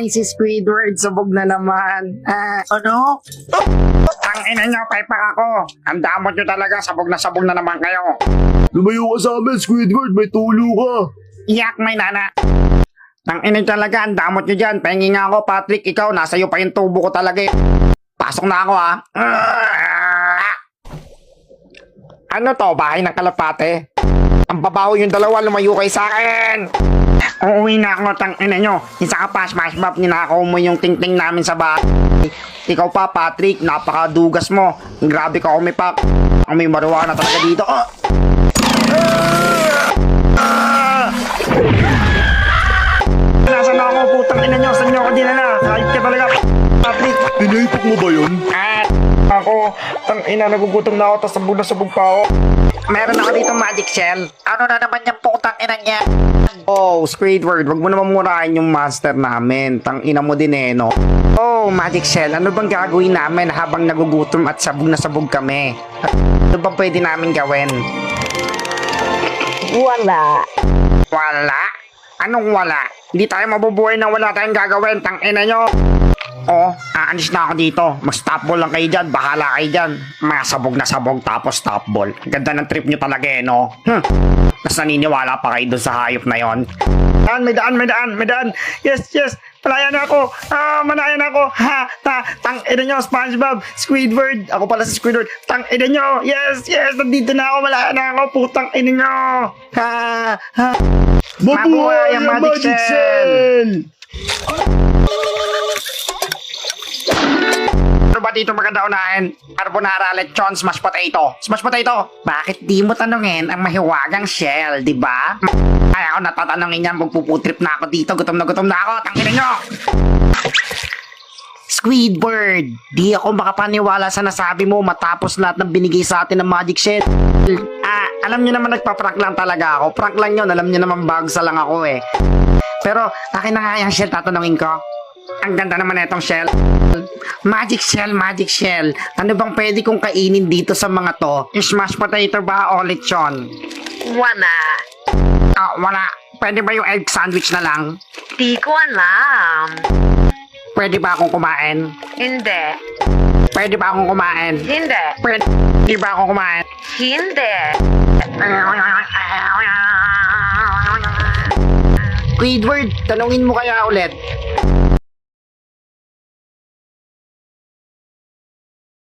Ay, si Squidward, sabog na naman. Ano? Ang ina nyo, paipak ako. Ang damot nyo talaga, sabog na naman kayo. Lumayo ka sa amin, Squidward. May tulo ka. Iyak, may nana. Ang ina talaga, ang damot nyo dyan. Pahingi nga ako, Patrick, ikaw, nasa iyo pa yung tubo ko talaga eh. Pasok na ako ha. Ano to, bahay ng kalapate? Ang babaho yung dalawa, lumayo kayo sa akin. Uuwi na ako, tang ina nyo. Isa ka pa, SpongeBob, ninakaw mo yung tingting namin sa bahay. Ikaw pa, Patrick, napakadugas mo. Grabe ka umipak. Ang may marijuana talaga dito. Nasaan na ako, putang ina nyo? Saan nyo ako dinala? Kahit ka talaga, Patrick. Pinaipak mo ba yun? Ako, tang ina, nagugutom na ako, tapos sabog na sabog pa ako. Meron ako dito magic shell. Ano na naman yung putang ina niya? Oh, Squidward, wag mo naman murahin yung master namin. Tang ina mo din eh, no? Oh, magic shell, ano bang gagawin namin habang nagugutom at sabog na sabog kami? Ano bang pwede namin gawin? Wala. Wala? Anong wala? Hindi tayo mabubuhay na wala tayong gagawin, tang ina nyo. Oh, aalis na ako dito. Mag-stop ball lang kayo dyan. Bahala kayo dyan. Mga sabog na sabog tapos stop ball. Ganda ng trip nyo talaga eh, no? Mas naniniwala pa kayo dun sa hayop na yon. May daan. Yes. Malaya na ako. Manaya na ako. Tang ina nyo, SpongeBob. Squidward. Ako pala si Squidward. Tang ina nyo. Yes. Nandito na ako. Malaya na ako. Putang ina nyo. Mabuhay ang Magic Shell! Ano ba dito maganda unahin? Carbonara, lechon, smashed potato. Smashed potato? Bakit di mo tanungin ang mahiwagang shell, di ba? Ay ako natatanungin yan, magpuputrip na ako dito. Gutom na ako, tangina nyo! Squidward, di ako makapaniwala sa nasabi mo matapos lahat ng binigay sa atin ng magic shell. Alam nyo naman nagpa-prank lang talaga ako. Prank lang yun, alam nyo naman bagsa lang ako eh. Pero akin na nga yung shell, tatanungin ko. Ang ganda naman na itong shell. Magic shell. Ano bang pwede kong kainin dito sa mga to? Smash potato ba o lechon? Wala. Wala. Pwede ba yung egg sandwich na lang? Di ko alam. Pwede ba akong kumain? Hindi. Pwede ba akong kumain? Hindi. Pwede ba akong kumain? Hindi. Squidward, tanungin mo kaya ulit.